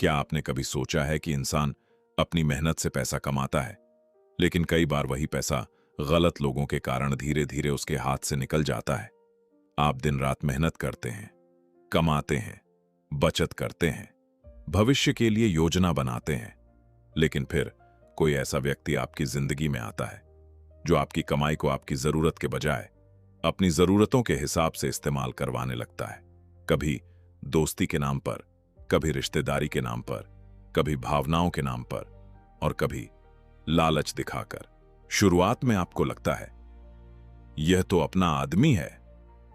क्या आपने कभी सोचा है कि इंसान अपनी मेहनत से पैसा कमाता है, लेकिन कई बार वही पैसा गलत लोगों के कारण धीरे धीरे उसके हाथ से निकल जाता है। आप दिन रात मेहनत करते हैं, कमाते हैं, बचत करते हैं, भविष्य के लिए योजना बनाते हैं, लेकिन फिर कोई ऐसा व्यक्ति आपकी जिंदगी में आता है जो आपकी कमाई को आपकी जरूरत के बजाय अपनी जरूरतों के हिसाब से इस्तेमाल करवाने लगता है। कभी दोस्ती के नाम पर, कभी रिश्तेदारी के नाम पर, कभी भावनाओं के नाम पर और कभी लालच दिखाकर। शुरुआत में आपको लगता है यह तो अपना आदमी है,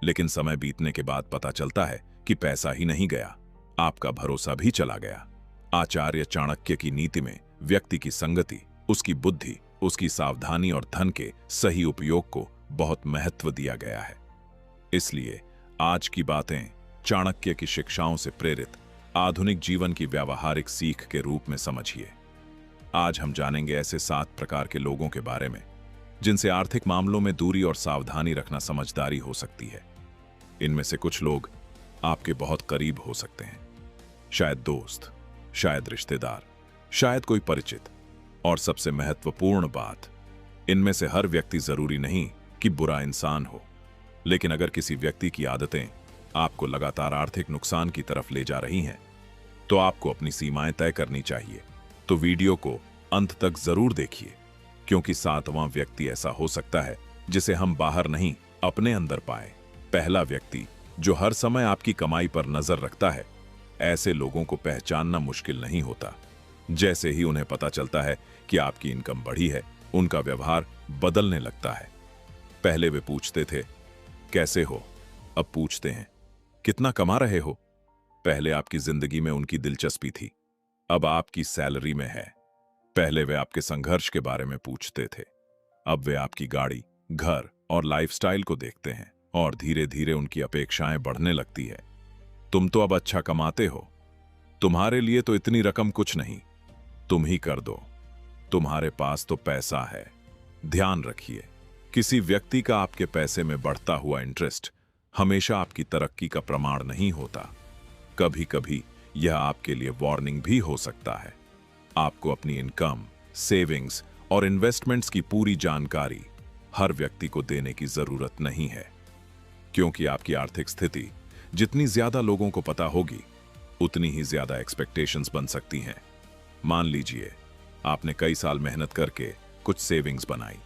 लेकिन समय बीतने के बाद पता चलता है कि पैसा ही नहीं गया, आपका भरोसा भी चला गया। आचार्य चाणक्य की नीति में व्यक्ति की संगति, उसकी बुद्धि, उसकी सावधानी और धन के सही उपयोग को बहुत महत्व दिया गया है। इसलिए आज की बातें चाणक्य की शिक्षाओं से प्रेरित आधुनिक जीवन की व्यावहारिक सीख के रूप में समझिए। आज हम जानेंगे ऐसे 7 प्रकार के लोगों के बारे में जिनसे आर्थिक मामलों में दूरी और सावधानी रखना समझदारी हो सकती है। इनमें से कुछ लोग आपके बहुत करीब हो सकते हैं, शायद दोस्त, शायद रिश्तेदार, शायद कोई परिचित। और सबसे महत्वपूर्ण बात, इनमें से हर व्यक्ति जरूरी नहीं कि बुरा इंसान हो, लेकिन अगर किसी व्यक्ति की आदतें आपको लगातार आर्थिक नुकसान की तरफ ले जा रही हैं, तो आपको अपनी सीमाएं तय करनी चाहिए। तो वीडियो को अंत तक जरूर देखिए, क्योंकि 7वां व्यक्ति ऐसा हो सकता है जिसे हम बाहर नहीं अपने अंदर पाए। पहला व्यक्ति जो हर समय आपकी कमाई पर नजर रखता है। ऐसे लोगों को पहचानना मुश्किल नहीं होता। जैसे ही उन्हें पता चलता है कि आपकी इनकम बढ़ी है, उनका व्यवहार बदलने लगता है। पहले वे पूछते थे कैसे हो, अब पूछते हैं कितना कमा रहे हो। पहले आपकी जिंदगी में उनकी दिलचस्पी थी, अब आपकी सैलरी में है। पहले वे आपके संघर्ष के बारे में पूछते थे, अब वे आपकी गाड़ी, घर और लाइफस्टाइल को देखते हैं और धीरे धीरे उनकी अपेक्षाएं बढ़ने लगती है। तुम तो अब अच्छा कमाते हो, तुम्हारे लिए तो इतनी रकम कुछ नहीं, तुम ही कर दो, तुम्हारे पास तो पैसा है। ध्यान रखिए, किसी व्यक्ति का आपके पैसे में बढ़ता हुआ इंटरेस्ट हमेशा आपकी तरक्की का प्रमाण नहीं होता। कभी कभी यह आपके लिए वार्निंग भी हो सकता है। आपको अपनी इनकम, सेविंग्स और इन्वेस्टमेंट्स की पूरी जानकारी हर व्यक्ति को देने की जरूरत नहीं है, क्योंकि आपकी आर्थिक स्थिति जितनी ज्यादा लोगों को पता होगी, उतनी ही ज्यादा एक्सपेक्टेशंस बन सकती हैं। मान लीजिए आपने कई साल मेहनत करके कुछ सेविंग्स बनाई।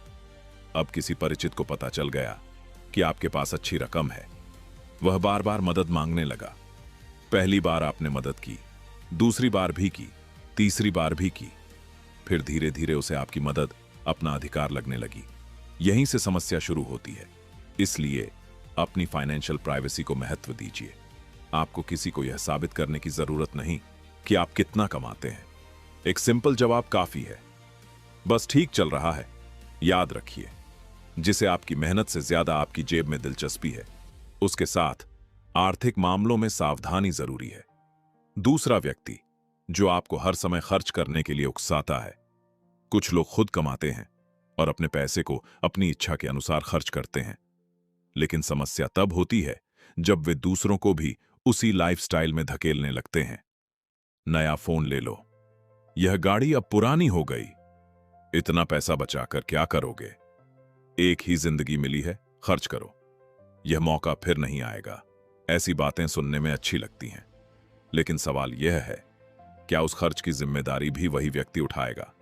अब किसी परिचित को पता चल गया कि आपके पास अच्छी रकम है। वह बार बार मदद मांगने लगा। पहली बार आपने मदद की, दूसरी बार भी की, तीसरी बार भी की। फिर धीरे धीरे उसे आपकी मदद अपना अधिकार लगने लगी। यहीं से समस्या शुरू होती है। इसलिए अपनी फाइनेंशियल प्राइवेसी को महत्व दीजिए। आपको किसी को यह साबित करने की जरूरत नहीं कि आप कितना कमाते हैं। एक सिंपल जवाब काफी है, बस ठीक चल रहा है। याद रखिए, जिसे आपकी मेहनत से ज्यादा आपकी जेब में दिलचस्पी है, उसके साथ आर्थिक मामलों में सावधानी जरूरी है। दूसरा व्यक्ति जो आपको हर समय खर्च करने के लिए उकसाता है। कुछ लोग खुद कमाते हैं और अपने पैसे को अपनी इच्छा के अनुसार खर्च करते हैं, लेकिन समस्या तब होती है जब वे दूसरों को भी उसी लाइफस्टाइल में धकेलने लगते हैं। नया फोन ले लो, यह गाड़ी अब पुरानी हो गई, इतना पैसा बचाकर क्या करोगे, एक ही जिंदगी मिली है, खर्च करो, यह मौका फिर नहीं आएगा। ऐसी बातें सुनने में अच्छी लगती हैं, लेकिन सवाल यह है, क्या उस खर्च की जिम्मेदारी भी वही व्यक्ति उठाएगा?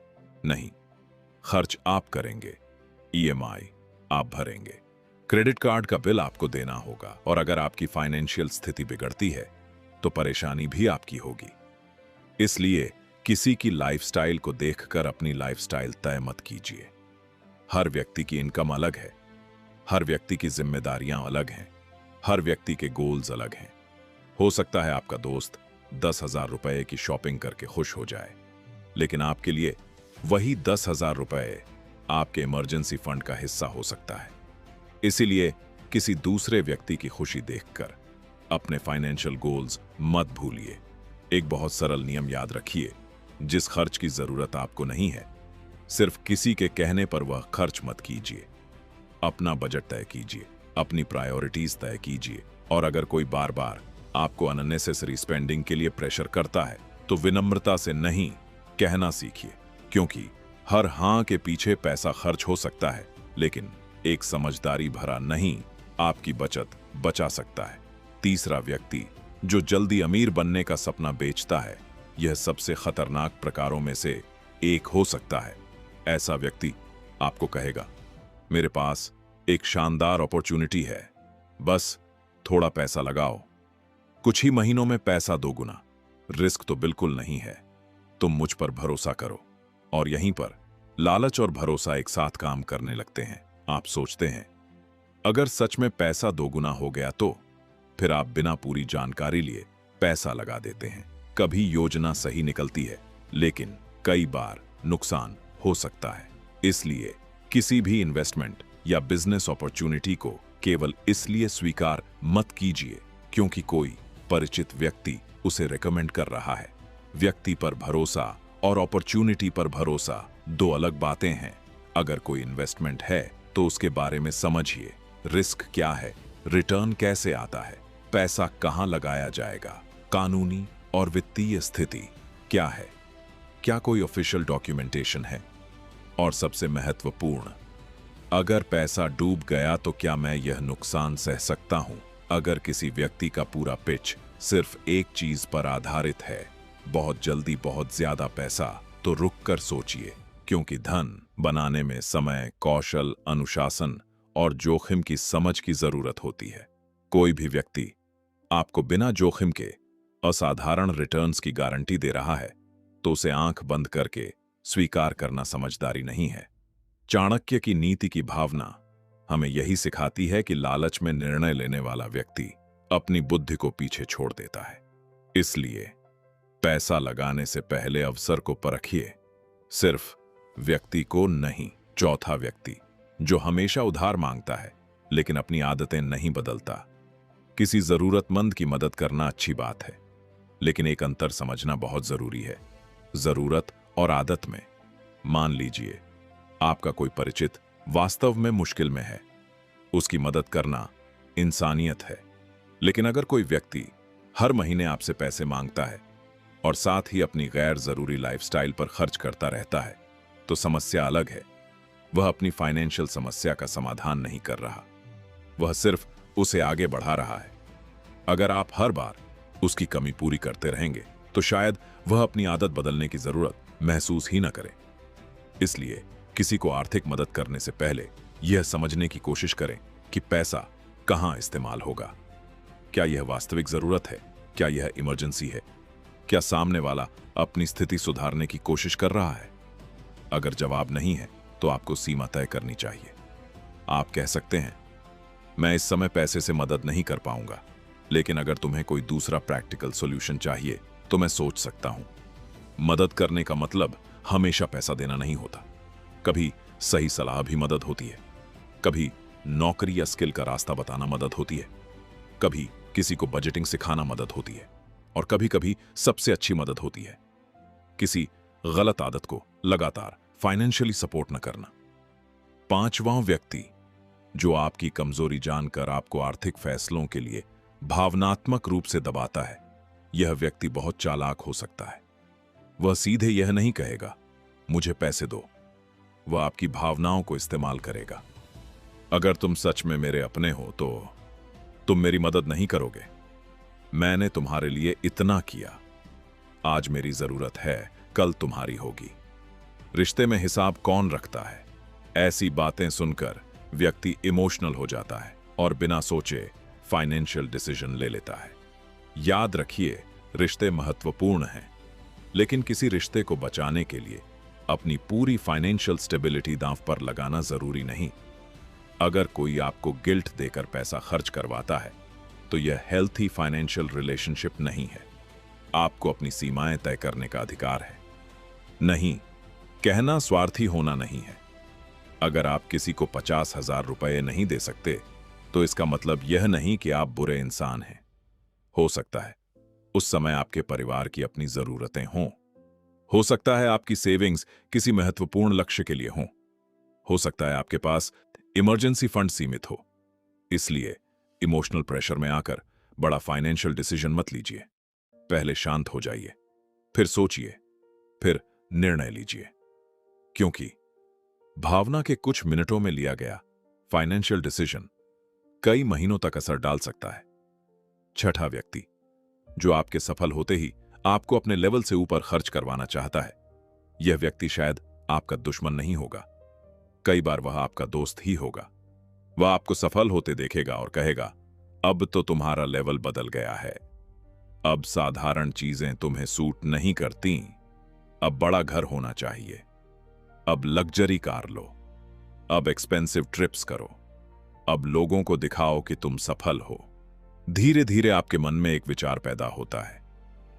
नहीं, खर्च आप करेंगे, ईएमआई आप भरेंगे, क्रेडिट कार्ड का बिल आपको देना होगा, और अगर आपकी फाइनेंशियल स्थिति बिगड़ती है तो परेशानी भी आपकी होगी। इसलिए किसी की लाइफस्टाइल को देखकर अपनी लाइफस्टाइल तय मत कीजिए। हर व्यक्ति की इनकम अलग है, हर व्यक्ति की जिम्मेदारियां अलग हैं, हर व्यक्ति के गोल्स अलग हैं। हो सकता है आपका दोस्त 10,000 रुपए की शॉपिंग करके खुश हो जाए, लेकिन आपके लिए वही 10,000 रुपए आपके इमरजेंसी फंड का हिस्सा हो सकता है। इसीलिए किसी दूसरे व्यक्ति की खुशी देखकर अपने फाइनेंशियल गोल्स मत भूलिए। एक बहुत सरल नियम याद रखिए, जिस खर्च की जरूरत आपको नहीं है, सिर्फ किसी के कहने पर वह खर्च मत कीजिए। अपना बजट तय कीजिए, अपनी प्रायोरिटीज तय कीजिए, और अगर कोई बार बार आपको अननेसेसरी स्पेंडिंग के लिए प्रेशर करता है तो विनम्रता से नहीं कहना सीखिए, क्योंकि हर हां के पीछे पैसा खर्च हो सकता है, लेकिन एक समझदारी भरा नहीं आपकी बचत बचा सकता है। तीसरा व्यक्ति जो जल्दी अमीर बनने का सपना बेचता है, यह सबसे खतरनाक प्रकारों में से एक हो सकता है। ऐसा व्यक्ति आपको कहेगा, मेरे पास एक शानदार अपॉर्चुनिटी है, बस थोड़ा पैसा लगाओ, कुछ ही महीनों में पैसा दोगुना। रिस्क तो बिल्कुल नहीं है, तुम मुझ पर भरोसा करो। और यहीं पर लालच और भरोसा एक साथ काम करने लगते हैं। आप सोचते हैं अगर सच में पैसा दोगुना हो गया तो फिर आप बिना पूरी जानकारी लिए पैसा लगा देते हैं। कभी योजना सही निकलती है, लेकिन कई बार नुकसान हो सकता है। इसलिए किसी भी इन्वेस्टमेंट या बिजनेस अपॉर्चुनिटी को केवल इसलिए स्वीकार मत कीजिए क्योंकि कोई परिचित व्यक्ति उसे रेकमेंड कर रहा है। व्यक्ति पर भरोसा और अपॉर्चुनिटी पर भरोसा दो अलग बातें हैं। अगर कोई इन्वेस्टमेंट है तो उसके बारे में समझिए, रिस्क क्या है, रिटर्न कैसे आता है, पैसा कहां लगाया जाएगा, कानूनी और वित्तीय स्थिति क्या है, क्या कोई ऑफिशियल डॉक्यूमेंटेशन है, और सबसे महत्वपूर्ण, अगर पैसा डूब गया तो क्या मैं यह नुकसान सह सकता हूं। अगर किसी व्यक्ति का पूरा पिच सिर्फ एक चीज पर आधारित है, बहुत जल्दी बहुत ज्यादा पैसा, तो रुक कर सोचिए, क्योंकि धन बनाने में समय, कौशल, अनुशासन और जोखिम की समझ की जरूरत होती है। कोई भी व्यक्ति आपको बिना जोखिम के असाधारण रिटर्न्स की गारंटी दे रहा है तो उसे आंख बंद करके स्वीकार करना समझदारी नहीं है। चाणक्य की नीति की भावना हमें यही सिखाती है कि लालच में निर्णय लेने वाला व्यक्ति अपनी बुद्धि को पीछे छोड़ देता है। इसलिए पैसा लगाने से पहले अवसर को परखिए, सिर्फ व्यक्ति को नहीं। चौथा व्यक्ति जो हमेशा उधार मांगता है लेकिन अपनी आदतें नहीं बदलता। किसी जरूरतमंद की मदद करना अच्छी बात है, लेकिन एक अंतर समझना बहुत जरूरी है, जरूरत और आदत में। मान लीजिए आपका कोई परिचित वास्तव में मुश्किल में है, उसकी मदद करना इंसानियत है। लेकिन अगर कोई व्यक्ति हर महीने आपसे पैसे मांगता है और साथ ही अपनी गैर जरूरी लाइफस्टाइल पर खर्च करता रहता है, तो समस्या अलग है। वह अपनी फाइनेंशियल समस्या का समाधान नहीं कर रहा, वह सिर्फ उसे आगे बढ़ा रहा है। अगर आप हर बार उसकी कमी पूरी करते रहेंगे तो शायद वह अपनी आदत बदलने की जरूरत महसूस ही न करे। इसलिए किसी को आर्थिक मदद करने से पहले यह समझने की कोशिश करें कि पैसा कहां इस्तेमाल होगा। क्या यह वास्तविक जरूरत है? क्या यह इमरजेंसी है? क्या सामने वाला अपनी स्थिति सुधारने की कोशिश कर रहा है? अगर जवाब नहीं है तो आपको सीमा तय करनी चाहिए। आप कह सकते हैं, मैं इस समय पैसे से मदद नहीं कर पाऊंगा, लेकिन अगर तुम्हें कोई दूसरा प्रैक्टिकल सॉल्यूशन चाहिए तो मैं सोच सकता हूं। मदद करने का मतलब हमेशा पैसा देना नहीं होता। कभी सही सलाह भी मदद होती है, कभी नौकरी या स्किल का रास्ता बताना मदद होती है, कभी किसी को बजटिंग सिखाना मदद होती है, और कभी कभी सबसे अच्छी मदद होती है किसी गलत आदत को लगातार फाइनेंशियली सपोर्ट न करना। पांचवां व्यक्ति जो आपकी कमजोरी जानकर आपको आर्थिक फैसलों के लिए भावनात्मक रूप से दबाता है, यह व्यक्ति बहुत चालाक हो सकता है। वह सीधे यह नहीं कहेगा मुझे पैसे दो, वह आपकी भावनाओं को इस्तेमाल करेगा। अगर तुम सच में मेरे अपने हो तो तुम मेरी मदद नहीं करोगे। मैंने तुम्हारे लिए इतना किया, आज मेरी जरूरत है, कल तुम्हारी होगी। रिश्ते में हिसाब कौन रखता है? ऐसी बातें सुनकर व्यक्ति इमोशनल हो जाता है और बिना सोचे फाइनेंशियल डिसीजन ले लेता है। याद रखिए, रिश्ते महत्वपूर्ण हैं, लेकिन किसी रिश्ते को बचाने के लिए अपनी पूरी फाइनेंशियल स्टेबिलिटी दांव पर लगाना जरूरी नहीं। अगर कोई आपको गिल्ट देकर पैसा खर्च करवाता है तो यह हेल्थी फाइनेंशियल रिलेशनशिप नहीं है। आपको अपनी सीमाएं तय करने का अधिकार है। नहीं कहना स्वार्थी होना नहीं है। अगर आप किसी को 50,000 रुपए नहीं दे सकते तो इसका मतलब यह नहीं कि आप बुरे इंसान हैं। हो सकता है उस समय आपके परिवार की अपनी जरूरतें हों, हो सकता है आपकी सेविंग्स किसी महत्वपूर्ण लक्ष्य के लिए हों, हो सकता है आपके पास इमरजेंसी फंड सीमित हो। इसलिए इमोशनल प्रेशर में आकर बड़ा फाइनेंशियल डिसीजन मत लीजिए। पहले शांत हो जाइए, फिर सोचिए, फिर निर्णय लीजिए, क्योंकि भावना के कुछ मिनटों में लिया गया फाइनेंशियल डिसीजन कई महीनों तक असर डाल सकता है। छठा व्यक्ति, जो आपके सफल होते ही आपको अपने लेवल से ऊपर खर्च करवाना चाहता है। यह व्यक्ति शायद आपका दुश्मन नहीं होगा, कई बार वह आपका दोस्त ही होगा। वह आपको सफल होते देखेगा और कहेगा, अब तो तुम्हारा लेवल बदल गया है, अब साधारण चीजें तुम्हें सूट नहीं करती, अब बड़ा घर होना चाहिए, अब लग्जरी कार लो, अब एक्सपेंसिव ट्रिप्स करो, अब लोगों को दिखाओ कि तुम सफल हो। धीरे धीरे आपके मन में एक विचार पैदा होता है,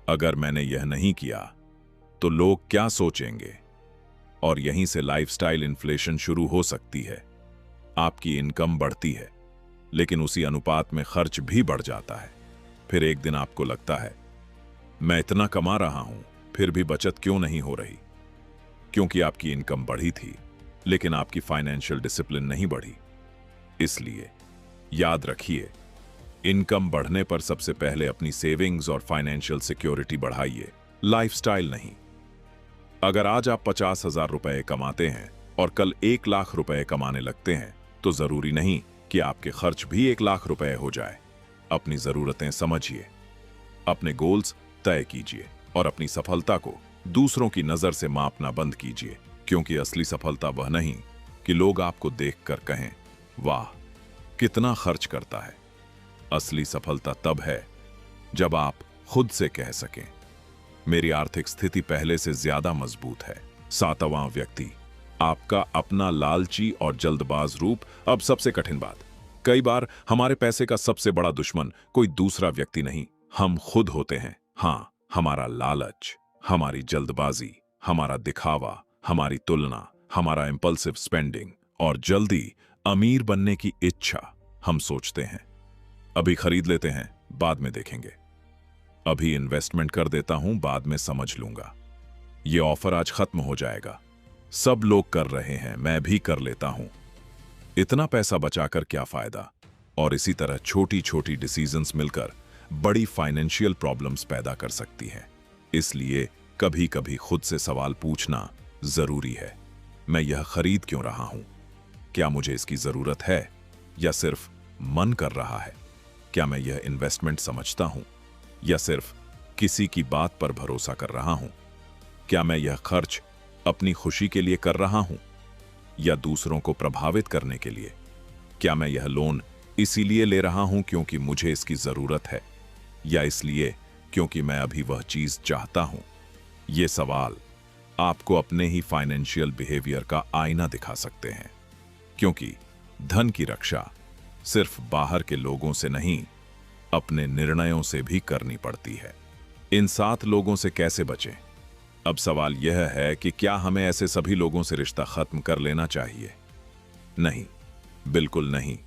अगर मैंने यह नहीं किया तो लोग क्या सोचेंगे। और यहीं से लाइफस्टाइल इन्फ्लेशन शुरू हो सकती है। आपकी इनकम बढ़ती है, लेकिन उसी अनुपात में खर्च भी बढ़ जाता है। फिर एक दिन आपको लगता है, मैं इतना कमा रहा हूं, फिर भी बचत क्यों नहीं हो रही। क्योंकि आपकी इनकम बढ़ी थी, लेकिन आपकी फाइनेंशियल डिसिप्लिन नहीं बढ़ी। इसलिए याद रखिए, इनकम बढ़ने पर सबसे पहले अपनी सेविंग्स और फाइनेंशियल सिक्योरिटी बढ़ाइए, लाइफस्टाइल नहीं। अगर आज आप 50,000 रुपए कमाते हैं और कल 1 लाख रुपए कमाने लगते हैं, तो जरूरी नहीं कि आपके खर्च भी 1 लाख रुपए हो जाए। अपनी जरूरतें समझिए, अपने गोल्स तय कीजिए और अपनी सफलता को दूसरों की नजर से मापना बंद कीजिए। क्योंकि असली सफलता वह नहीं कि लोग आपको देखकर कहें, वाह कितना खर्च करता है। असली सफलता तब है जब आप खुद से कह सकें, मेरी आर्थिक स्थिति पहले से ज्यादा मजबूत है। सातवां व्यक्ति, आपका अपना लालची और जल्दबाज रूप। अब सबसे कठिन बात, कई बार हमारे पैसे का सबसे बड़ा दुश्मन कोई दूसरा व्यक्ति नहीं, हम खुद होते हैं। हां, हमारा लालच, हमारी जल्दबाजी, हमारा दिखावा, हमारी तुलना, हमारा इंपल्सिव स्पेंडिंग और जल्दी अमीर बनने की इच्छा। हम सोचते हैं, अभी खरीद लेते हैं, बाद में देखेंगे, अभी इन्वेस्टमेंट कर देता हूं, बाद में समझ लूंगा, ये ऑफर आज खत्म हो जाएगा, सब लोग कर रहे हैं, मैं भी कर लेता हूं, इतना पैसा बचाकर क्या फायदा। और इसी तरह छोटी छोटी डिसीजंस मिलकर बड़ी फाइनेंशियल प्रॉब्लम्स पैदा कर सकती हैं। इसलिए कभी कभी खुद से सवाल पूछना जरूरी है, मैं यह खरीद क्यों रहा हूं? क्या मुझे इसकी जरूरत है या सिर्फ मन कर रहा है? क्या मैं यह इन्वेस्टमेंट समझता हूं या सिर्फ किसी की बात पर भरोसा कर रहा हूं? क्या मैं यह खर्च अपनी खुशी के लिए कर रहा हूं या दूसरों को प्रभावित करने के लिए? क्या मैं यह लोन इसीलिए ले रहा हूं क्योंकि मुझे इसकी जरूरत है या इसलिए क्योंकि मैं अभी वह चीज चाहता हूं? ये सवाल आपको अपने ही फाइनेंशियल बिहेवियर का आईना दिखा सकते हैं। क्योंकि धन की रक्षा सिर्फ बाहर के लोगों से नहीं, अपने निर्णयों से भी करनी पड़ती है। इन 7 लोगों से कैसे बचें? अब सवाल यह है कि क्या हमें ऐसे सभी लोगों से रिश्ता खत्म कर लेना चाहिए? नहीं, बिल्कुल नहीं।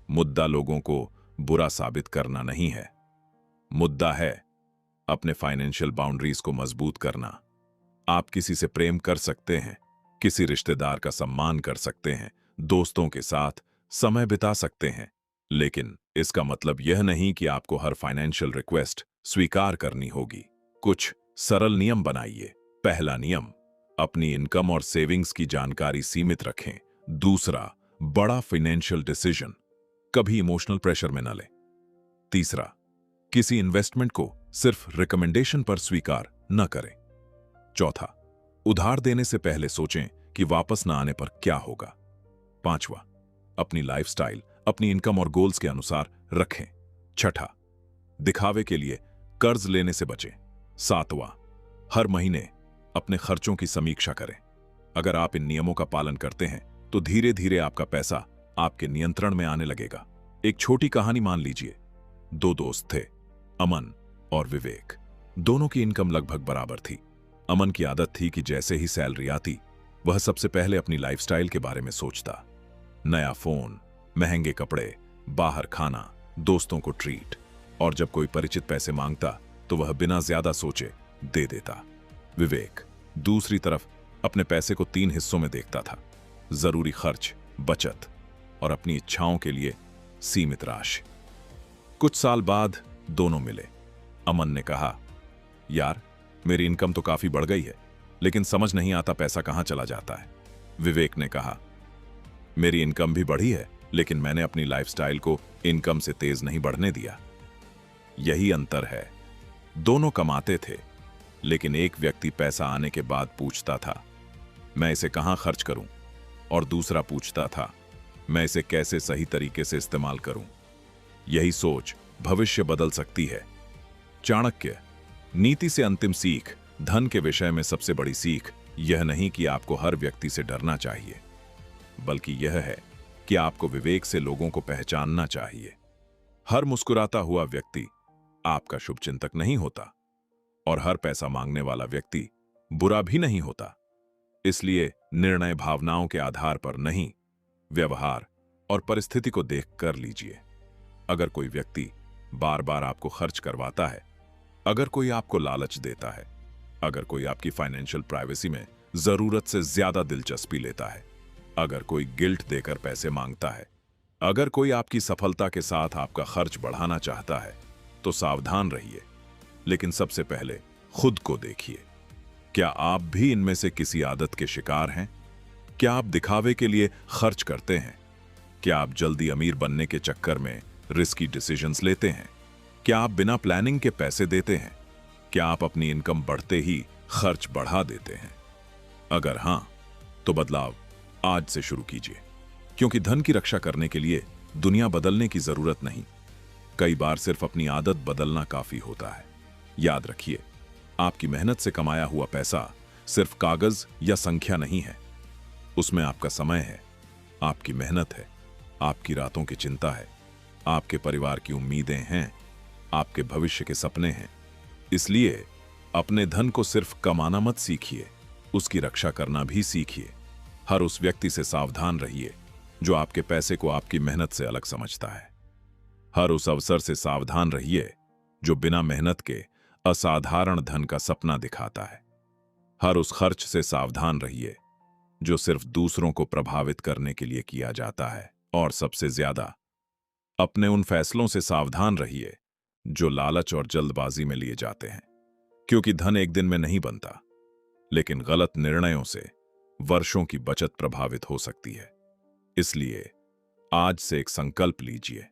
मुद्दा लोगों को बुरा साबित करना नहीं है, मुद्दा है अपने फाइनेंशियल बाउंड्रीज को मजबूत करना। आप किसी से प्रेम कर सकते हैं, किसी रिश्तेदार का सम्मान कर सकते हैं, दोस्तों के साथ समय बिता सकते हैं, लेकिन इसका मतलब यह नहीं कि आपको हर फाइनेंशियल रिक्वेस्ट स्वीकार करनी होगी। कुछ सरल नियम बनाइए। पहला नियम, अपनी इनकम और सेविंग्स की जानकारी सीमित रखें। दूसरा, बड़ा फाइनेंशियल डिसीजन कभी इमोशनल प्रेशर में न लें। तीसरा, किसी इन्वेस्टमेंट को सिर्फ रिकमेंडेशन पर स्वीकार न करें। चौथा, उधार देने से पहले सोचें कि वापस न आने पर क्या होगा। पांचवा, अपनी लाइफस्टाइल अपनी इनकम और गोल्स के अनुसार रखें। छठा, दिखावे के लिए कर्ज लेने से बचें। सातवां, हर महीने अपने खर्चों की समीक्षा करें। अगर आप इन नियमों का पालन करते हैं तो धीरे धीरे आपका पैसा आपके नियंत्रण में आने लगेगा। एक छोटी कहानी मान लीजिए। 2 दोस्त थे, अमन और विवेक। दोनों की इनकम लगभग बराबर थी। अमन की आदत थी कि जैसे ही सैलरी आती, वह सबसे पहले अपनी लाइफस्टाइल के बारे में सोचता। नया फोन, महंगे कपड़े, बाहर खाना, दोस्तों को ट्रीट। और जब कोई परिचित पैसे मांगता तो वह बिना ज्यादा सोचे दे देता। विवेक दूसरी तरफ अपने पैसे को 3 हिस्सों में देखता था, जरूरी खर्च, बचत और अपनी इच्छाओं के लिए सीमित राशि। कुछ साल बाद दोनों मिले। अमन ने कहा, यार मेरी इनकम तो काफी बढ़ गई है, लेकिन समझ नहीं आता पैसा कहां चला जाता है। विवेक ने कहा, मेरी इनकम भी बढ़ी है, लेकिन मैंने अपनी लाइफस्टाइल को इनकम से तेज नहीं बढ़ने दिया। यही अंतर है। दोनों कमाते थे, लेकिन एक व्यक्ति पैसा आने के बाद पूछता था, मैं इसे कहां खर्च करूं, और दूसरा पूछता था, मैं इसे कैसे सही तरीके से इस्तेमाल करूं। यही सोच भविष्य बदल सकती है। चाणक्य। नीति से अंतिम सीख। धन के विषय में सबसे बड़ी सीख यह नहीं कि आपको हर व्यक्ति से डरना चाहिए, बल्कि यह है कि आपको विवेक से लोगों को पहचानना चाहिए। हर मुस्कुराता हुआ व्यक्ति आपका शुभचिंतक नहीं होता, और हर पैसा मांगने वाला व्यक्ति बुरा भी नहीं होता। इसलिए निर्णय भावनाओं के आधार पर नहीं, व्यवहार और परिस्थिति को देख कर लीजिए। अगर कोई व्यक्ति बार बार आपको खर्च करवाता है, अगर कोई आपको लालच देता है, अगर कोई आपकी फाइनेंशियल प्राइवेसी में जरूरत से ज्यादा दिलचस्पी लेता है, अगर कोई गिल्ट देकर पैसे मांगता है, अगर कोई आपकी सफलता के साथ आपका खर्च बढ़ाना चाहता है, तो सावधान रहिए। लेकिन सबसे पहले खुद को देखिए। क्या आप भी इनमें से किसी आदत के शिकार हैं? क्या आप दिखावे के लिए खर्च करते हैं? क्या आप जल्दी अमीर बनने के चक्कर में रिस्की डिसीजंस लेते हैं? क्या आप बिना प्लानिंग के पैसे देते हैं? क्या आप अपनी इनकम बढ़ते ही खर्च बढ़ा देते हैं? अगर हां, तो बदलाव आज से शुरू कीजिए, क्योंकि धन की रक्षा करने के लिए दुनिया बदलने की जरूरत नहीं, कई बार सिर्फ अपनी आदत बदलना काफी होता है। याद रखिए, आपकी मेहनत से कमाया हुआ पैसा सिर्फ कागज या संख्या नहीं है। उसमें आपका समय है, आपकी मेहनत है, आपकी रातों की चिंता है, आपके परिवार की उम्मीदें हैं, आपके भविष्य के सपने हैं। इसलिए अपने धन को सिर्फ कमाना मत सीखिए, उसकी रक्षा करना भी सीखिए। हर उस व्यक्ति से सावधान रहिए जो आपके पैसे को आपकी मेहनत से अलग समझता है। हर उस अवसर से सावधान रहिए जो बिना मेहनत के असाधारण धन का सपना दिखाता है। हर उस खर्च से सावधान रहिए जो सिर्फ दूसरों को प्रभावित करने के लिए किया जाता है। और सबसे ज्यादा अपने उन फैसलों से सावधान रहिए जो लालच और जल्दबाजी में लिए जाते हैं, क्योंकि धन एक दिन में नहीं बनता, लेकिन गलत निर्णयों से वर्षों की बचत प्रभावित हो सकती है। इसलिए आज से एक संकल्प लीजिए,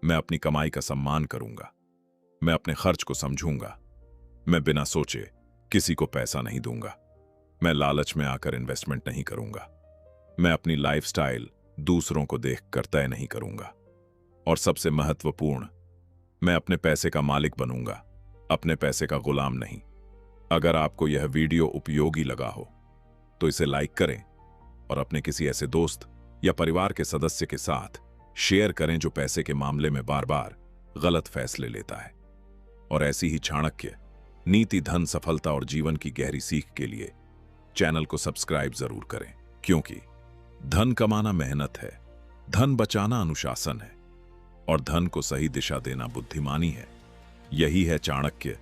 मैं अपनी कमाई का सम्मान करूंगा, मैं अपने खर्च को समझूंगा, मैं बिना सोचे किसी को पैसा नहीं दूंगा, मैं लालच में आकर इन्वेस्टमेंट नहीं करूंगा, मैं अपनी लाइफस्टाइल दूसरों को देखकर तय नहीं करूंगा, और सबसे महत्वपूर्ण, मैं अपने पैसे का मालिक बनूंगा, अपने पैसे का गुलाम नहीं। अगर आपको यह वीडियो उपयोगी लगा हो तो इसे लाइक करें और अपने किसी ऐसे दोस्त या परिवार के सदस्य के साथ शेयर करें जो पैसे के मामले में बार बार गलत फैसले लेता है। और ऐसी ही चाणक्य नीति, धन, सफलता और जीवन की गहरी सीख के लिए चैनल को सब्सक्राइब जरूर करें, क्योंकि धन कमाना मेहनत है, धन बचाना अनुशासन है, और धन को सही दिशा देना बुद्धिमानी है। यही है चाणक्य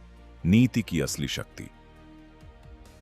नीति की असली शक्ति।